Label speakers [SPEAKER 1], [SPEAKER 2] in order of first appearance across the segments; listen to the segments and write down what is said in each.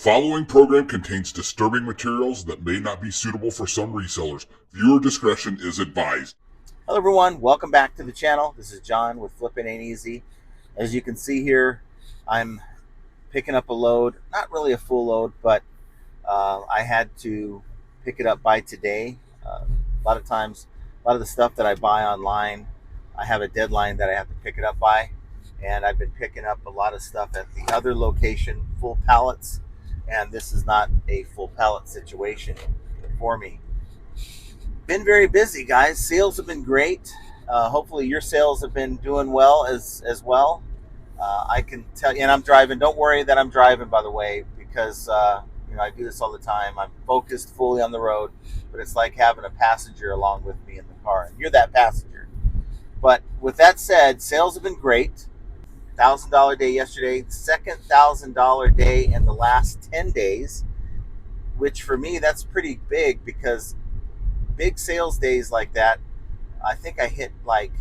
[SPEAKER 1] following program contains disturbing materials that may not be suitable for some resellers. Viewer discretion is advised.
[SPEAKER 2] Hello everyone, welcome back to the channel. This is John with Flippin' Ain't Easy. As you can see here, I'm picking up a load, not really a full load, but I had to pick it up by today. A lot of times, a lot of the stuff that I buy online, I have a deadline that I have to pick it up by, and I've been picking up a lot of stuff at the other location, full pallets, and this is not a full pallet situation for me. Been very busy, guys. Sales have been great. Hopefully your sales have been doing well as well. I can tell you, and I'm driving. Don't worry that I'm driving, by the way, because I do this all the time. I'm focused fully on the road, but it's like having a passenger along with me in the car, and you're that passenger. But with that said, sales have been great. $1,000 day yesterday, second $1,000 day in the last 10 days, which for me that's pretty big because big sales days like that, I think I hit like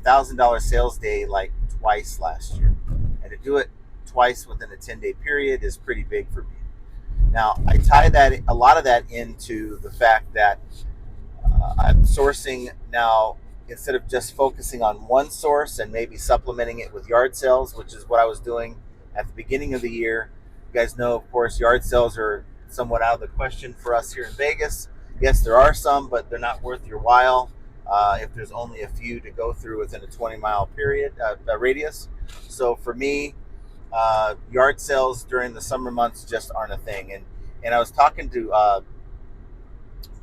[SPEAKER 2] $1,000 sales day like twice last year, and to do it twice within a 10-day period is pretty big for me. Now I tie that a lot of that into the fact that I'm sourcing now instead of just focusing on one source and maybe supplementing it with yard sales, which is what I was doing at the beginning of the year. You guys know, of course, yard sales are somewhat out of the question for us here in Vegas. Yes, there are some, but they're not worth your while if there's only a few to go through within a 20-mile period radius. So for me, yard sales during the summer months just aren't a thing. And I was talking to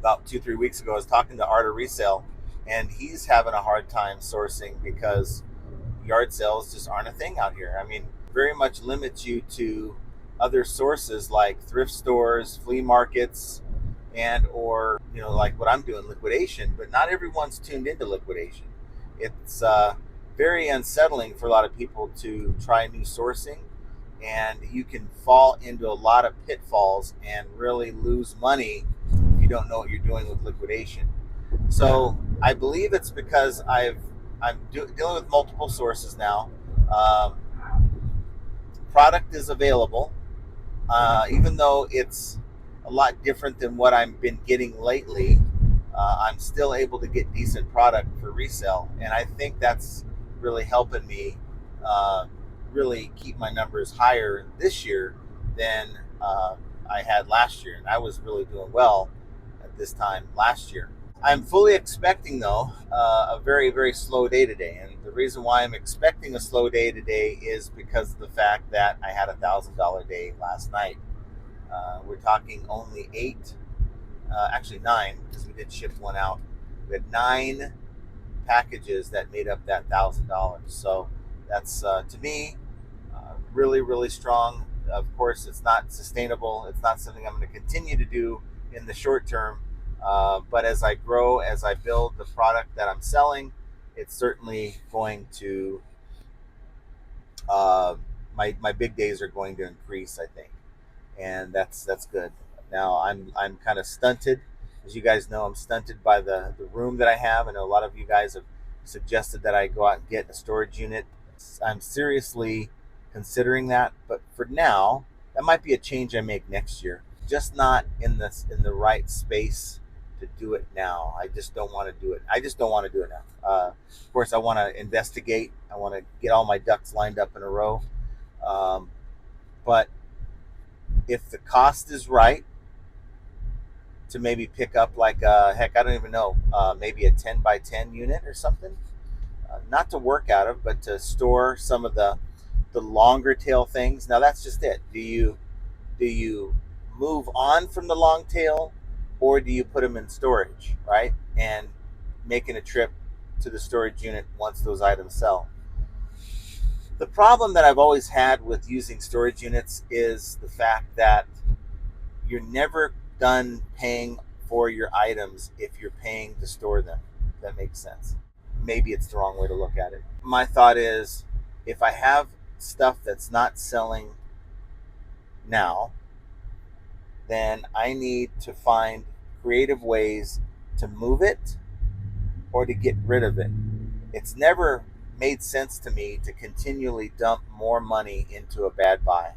[SPEAKER 2] about 2-3 weeks ago. I was talking to Art of Resale, and he's having a hard time sourcing because yard sales just aren't a thing out here. I mean, very much limits you to other sources like thrift stores, flea markets, and or like what I'm doing, liquidation. But not everyone's tuned into liquidation. It's very unsettling for a lot of people to try new sourcing, and you can fall into a lot of pitfalls and really lose money if you don't know what you're doing with liquidation. So I believe it's because dealing with multiple sources now. Um, Product is available, even though it's a lot different than what I've been getting lately. I'm still able to get decent product for resale, and I think that's really helping me really keep my numbers higher this year than I had last year, and I was really doing well at this time last year. I'm fully expecting, though, a very, very slow day today. And the reason why I'm expecting a slow day today is because of the fact that I had $1,000 day last night. We're talking only eight, actually nine, because we did ship one out. We had 9 packages that made up that $1,000. So that's, to me, really, really strong. Of course, it's not sustainable. It's not something I'm going to continue to do in the short term. But as I grow, as I build the product that I'm selling, it's certainly going to, my big days are going to increase, I think. And that's good. Now I'm kind of stunted. As you guys know, I'm stunted by the room that I have. I know a lot of you guys have suggested that I go out and get a storage unit. I'm seriously considering that, but for now, that might be a change I make next year. Just not in the right space to do it now. I just don't want to do it. I just don't want to do it now. Of course, I want to investigate. I want to get all my ducks lined up in a row. But if the cost is right to maybe pick up like heck, I don't even know, maybe a 10 by 10 unit or something, not to work out of, but to store some of the longer tail things. Now that's just it. Do you move on from the long tail, or do you put them in storage, right? And making a trip to the storage unit once those items sell. The problem that I've always had with using storage units is the fact that you're never done paying for your items if you're paying to store them. If that makes sense. Maybe it's the wrong way to look at it. My thought is, if I have stuff that's not selling now, then I need to find creative ways to move it or to get rid of it. It's never made sense to me to continually dump more money into a bad buy.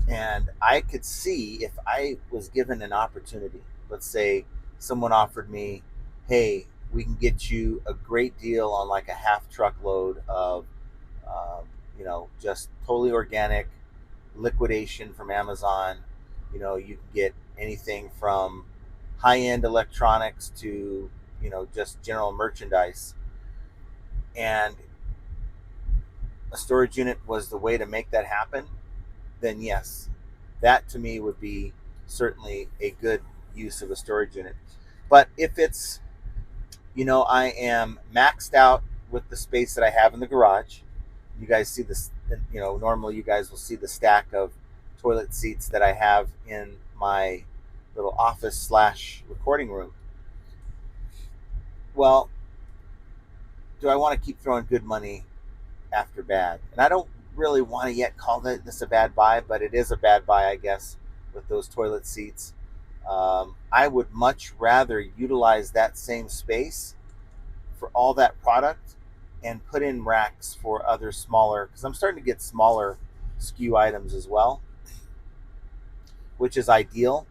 [SPEAKER 2] And I could see if I was given an opportunity, let's say someone offered me, hey, we can get you a great deal on like a half truckload of, um, just totally organic liquidation from Amazon. You can get anything from high end electronics to, just general merchandise. And a storage unit was the way to make that happen, then yes, that to me would be certainly a good use of a storage unit. But if it's, I am maxed out with the space that I have in the garage, you guys see this, normally you guys will see the stack of toilet seats that I have in my little office slash recording room. Well, do I want to keep throwing good money after bad? And I don't really want to yet call this a bad buy, but it is a bad buy, I guess, with those toilet seats. I would much rather utilize that same space for all that product and put in racks for other smaller, because I'm starting to get smaller SKU items as well, which is ideal.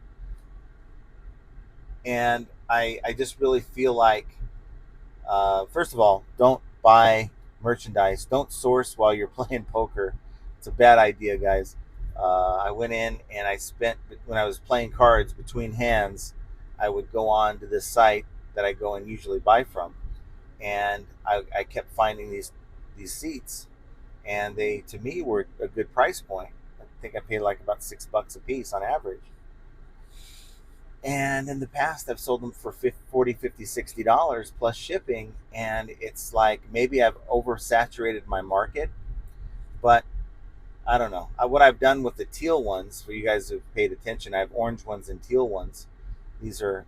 [SPEAKER 2] And I just really feel like, first of all, don't buy merchandise. Don't source while you're playing poker. It's a bad idea, guys. I went in and I spent, when I was playing cards between hands, I would go on to this site that I go and usually buy from. And I kept finding these seats, and they, to me, were a good price point. I think I paid like about $6 a piece on average. And in the past, I've sold them for $40, $50, $60 plus shipping. And it's like maybe I've oversaturated my market, but I don't know. What I've done with the teal ones, for you guys who've paid attention, I have orange ones and teal ones. These are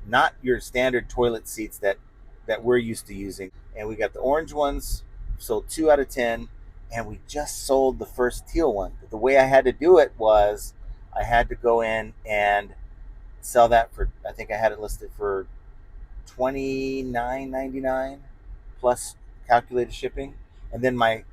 [SPEAKER 2] not your standard toilet seats that we're used to using. And we got the orange ones, sold 2 out of 10, and we just sold the first teal one. But the way I had to do it was I had to go in and sell that for, I think I had it listed for $29.99 plus calculated shipping, and then my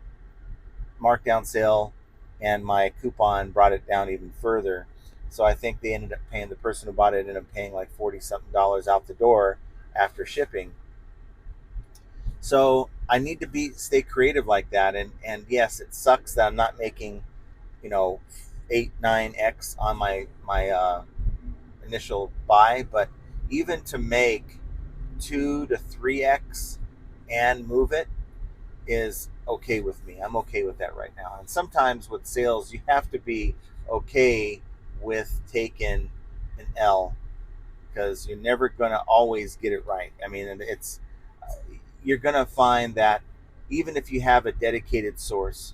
[SPEAKER 2] markdown sale and my coupon brought it down even further. So I think they ended up paying, the person who bought it ended up paying like 40 something dollars out the door after shipping. So I need to stay creative like that. And yes, it sucks that I'm not making, 8-9x on my initial buy, but even to make 2 to 3x and move it is okay with me. I'm okay with that right now. And sometimes with sales, you have to be okay with taking an L, because you're never going to always get it right. I mean, it's you're going to find that even if you have a dedicated source,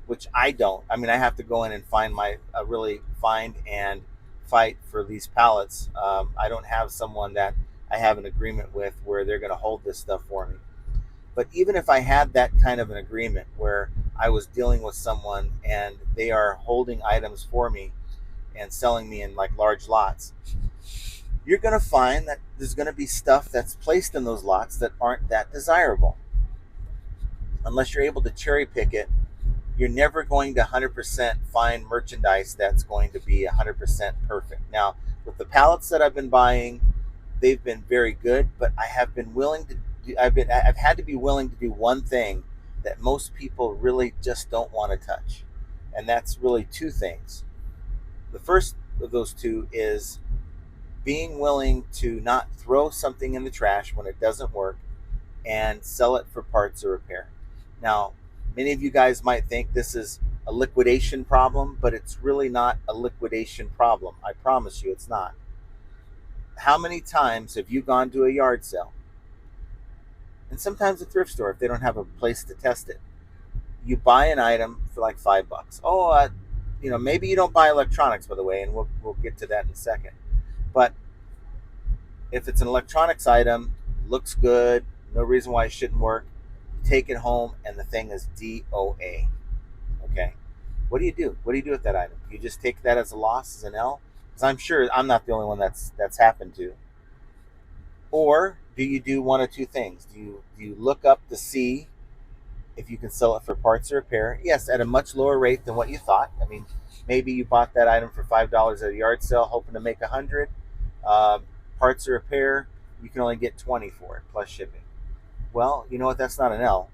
[SPEAKER 2] which I don't. I mean, I have to go in and really find and fight for these pallets. I don't have someone that I have an agreement with where they're going to hold this stuff for me. But even if I had that kind of an agreement where I was dealing with someone and they are holding items for me and selling me in like large lots, you're going to find that there's going to be stuff that's placed in those lots that aren't that desirable. Unless you're able to cherry pick it, you're never going to 100% find merchandise that's going to be 100% perfect. Now, with the pallets that I've been buying, they've been very good, but I have been willing to I've had to be willing to do one thing that most people really just don't want to touch. And that's really 2 things. The first of those 2 is being willing to not throw something in the trash when it doesn't work and sell it for parts or repair. Now, many of you guys might think this is a liquidation problem, but it's really not a liquidation problem. I promise you it's not. How many times have you gone to a yard sale? And sometimes a thrift store, if they don't have a place to test it. You buy an item for like $5. Oh, maybe you don't buy electronics, by the way, and we'll get to that in a second. But if it's an electronics item, looks good, no reason why it shouldn't work, take it home and the thing is DOA. Okay. What do you do? What do you do with that item? You just take that as a loss, as an L? Because I'm sure I'm not the only one that's happened to. Or do you do one of 2 things? Do you look up to see if you can sell it for parts or repair? Yes, at a much lower rate than what you thought. I mean, Maybe you bought that item for $5 at a yard sale, hoping to make 100. Uh, Parts or repair, you can only get 20 for it plus shipping. Well, you know what? That's not an L.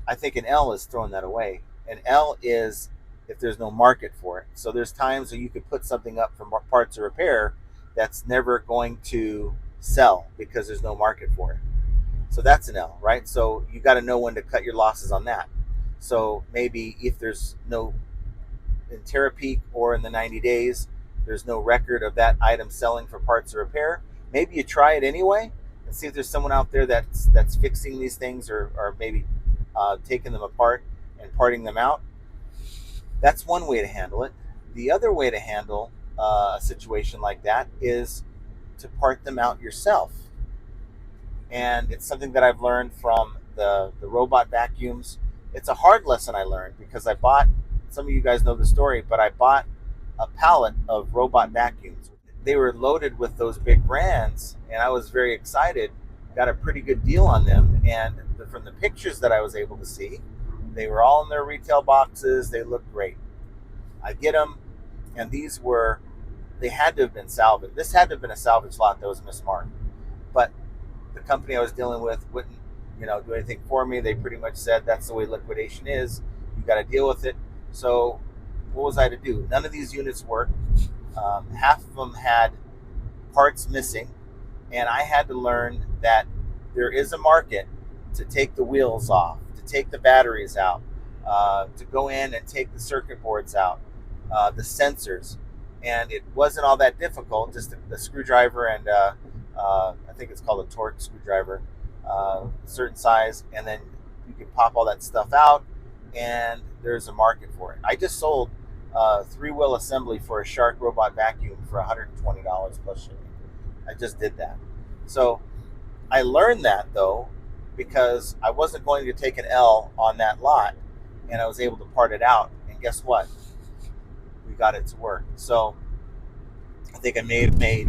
[SPEAKER 2] I think an L is throwing that away. An L is if there's no market for it. So there's times where you could put something up for parts or repair that's never going to sell because there's no market for it. So that's an L, right? So you got to know when to cut your losses on that. So maybe if there's no, in Terapeak or in the 90 days, there's no record of that item selling for parts or repair, maybe you try it anyway and see if there's someone out there that's fixing these things, or maybe taking them apart and parting them out. That's one way to handle it. The other way to handle a situation like that is to part them out yourself. And it's something that I've learned from the robot vacuums. It's a hard lesson I learned because I bought, some of you guys know the story, but I bought a pallet of robot vacuums. They were loaded with those big brands, and I was very excited. Got a pretty good deal on them, and from the pictures that I was able to see, they were all in their retail boxes. They looked great. I get them, and they had to have been salvaged. This had to have been a salvage lot that was mismarked. But the company I was dealing with wouldn't, do anything for me. They pretty much said that's the way liquidation is. You got to deal with it. So what was I to do? None of these units worked. Half of them had parts missing, and I had to learn that there is a market to take the wheels off, to take the batteries out, to go in and take the circuit boards out, the sensors. And it wasn't all that difficult, just a screwdriver and I think it's called a torque screwdriver, certain size, and then you can pop all that stuff out, and there's a market for it. I just sold a 3-wheel assembly for a Shark robot vacuum for $120 plus shipping. I just did that. So I learned that though, because I wasn't going to take an L on that lot, and I was able to part it out. And guess what? We got it to work. So I think I may have made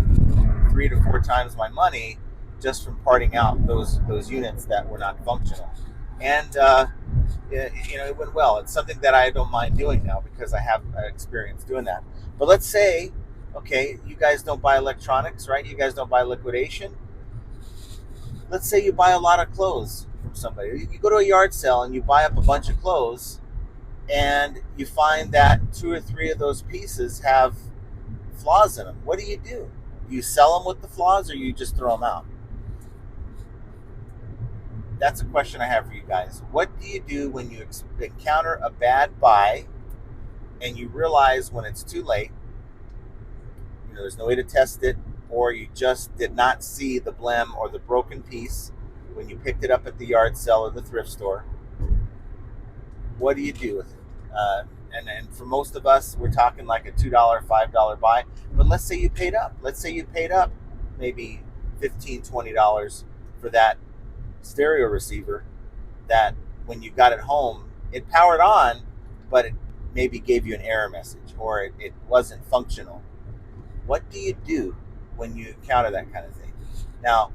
[SPEAKER 2] 3 to 4 times my money just from parting out those units that were not functional. And it went well. It's something that I don't mind doing now because I have experience doing that. But let's say, okay, you guys don't buy electronics, right? You guys don't buy liquidation. Let's say you buy a lot of clothes from somebody. You go to a yard sale and you buy up a bunch of clothes, and you find that 2 or 3 of those pieces have flaws in them. What do? You sell them with the flaws, or you just throw them out? That's a question I have for you guys. What do you do when you encounter a bad buy and you realize when it's too late, there's no way to test it, or you just did not see the blem or the broken piece when you picked it up at the yard sale or the thrift store? What do you do with it? And for most of us, we're talking like a $2, $5 buy. But let's say you paid up. Let's say you paid up maybe $15, $20 for that stereo receiver that when you got it home, it powered on, but it maybe gave you an error message, or it wasn't functional. What do you do when you encounter that kind of thing? Now,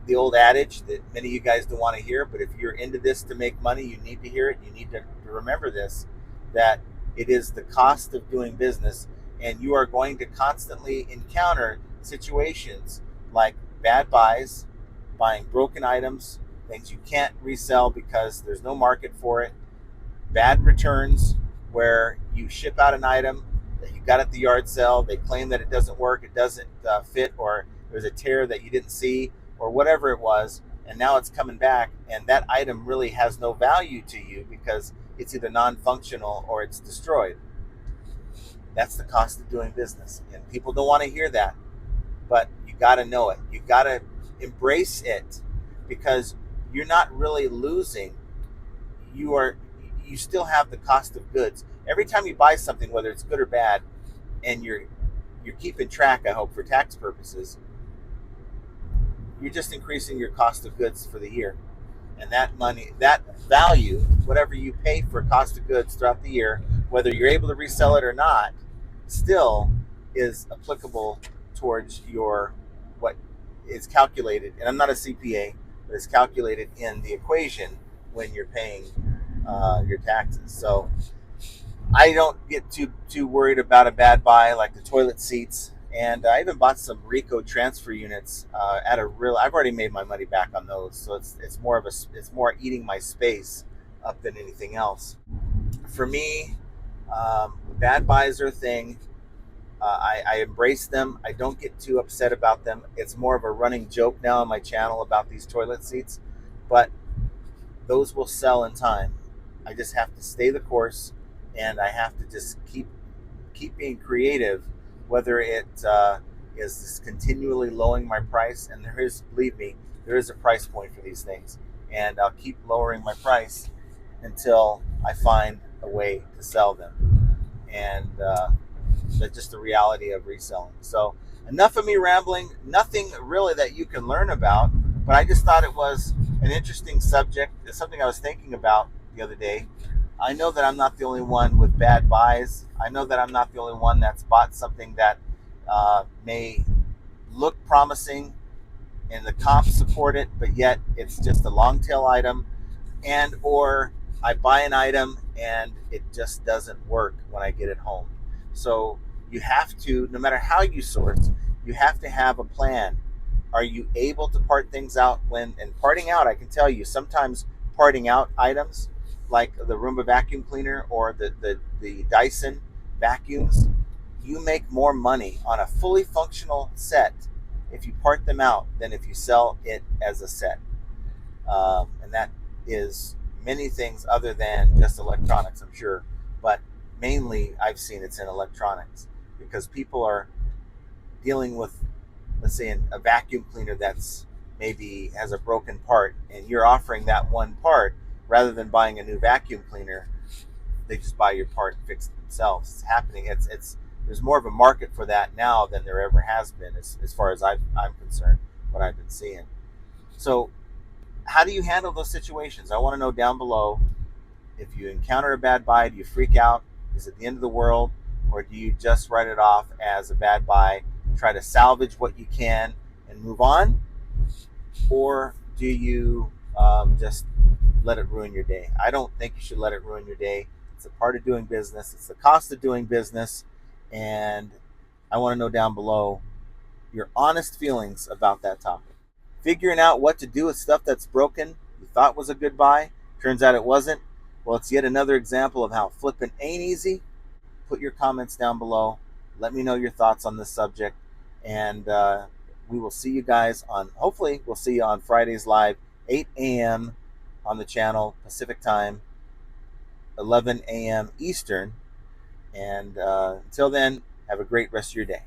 [SPEAKER 2] the old adage that many of you guys don't want to hear, but if you're into this to make money, you need to hear it. You need to remember this, that it is the cost of doing business, and you are going to constantly encounter situations like bad buys, buying broken items, things you can't resell because there's no market for it, bad returns where you ship out an item that you got at the yard sale, they claim that it doesn't work, it doesn't fit, or there's a tear that you didn't see, or whatever it was, and now it's coming back, and that item really has no value to you because it's either non-functional or it's destroyed. That's the cost of doing business, and people don't want to hear that, but you got to know it. You got to embrace it, because you're not really losing. You still have the cost of goods. Every time you buy something, whether it's good or bad, and you're keeping track, I hope, for tax purposes, you're just increasing your cost of goods for the year. And that money, that value, whatever you pay for cost of goods throughout the year, whether you're able to resell it or not, still is applicable towards what is calculated. And I'm not a CPA, but it's calculated in the equation when you're paying your taxes. So I don't get too worried about a bad buy like the toilet seats. And I even bought some Ricoh transfer units at a real. I've already made my money back on those, so it's more of a it's more eating my space up than anything else. For me, bad buys are a thing. I embrace them. I don't get too upset about them. It's more of a running joke now on my channel about these toilet seats, but those will sell in time. I just have to stay the course, and I have to just keep being creative, whether it is continually lowering my price. And there is, believe me, there is a price point for these things, and I'll keep lowering my price until I find a way to sell them. And that's just the reality of reselling. So enough of me rambling. Nothing really that you can learn about, but I just thought it was an interesting subject. It's something I was thinking about the other day. I know that I'm not the only one with bad buys. I know that I'm not the only one that's bought something that may look promising and the comps support it, but yet it's just a long tail item, and or I buy an item and it just doesn't work when I get it home. So you have to, no matter how you source, you have to have a plan. Are you able to part things out when, and parting out, I can tell you, sometimes parting out items like the Roomba vacuum cleaner or the Dyson vacuums, you make more money on a fully functional set if you part them out than if you sell it as a set. And that is many things other than just electronics, I'm sure, but mainly I've seen it's in electronics because people are dealing with, let's say, a vacuum cleaner that's maybe has a broken part, and you're offering that one part rather than buying a new vacuum cleaner. They just buy your part and fix it themselves. It's happening. It's there's more of a market for that now than there ever has been, as far as I'm concerned. What I've been seeing. So how do you handle those situations? I want to know down below. If you encounter a bad buy, do you freak out? Is it the end of the world? Or do you just write it off as a bad buy, try to salvage what you can and move on? Or do you just let it ruin your day? I don't think you should let it ruin your day. It's a part of doing business. It's the cost of doing business. And I want to know down below your honest feelings about that topic. Figuring out what to do with stuff that's broken, you thought was a good buy, turns out it wasn't. Well, it's yet another example of how flipping ain't easy. Put your comments down below. Let me know your thoughts on this subject. And we will see you guys on, hopefully, we'll see you on Fridays live, 8 a.m. on the channel, Pacific time, 11 a.m. Eastern. And until then, have a great rest of your day.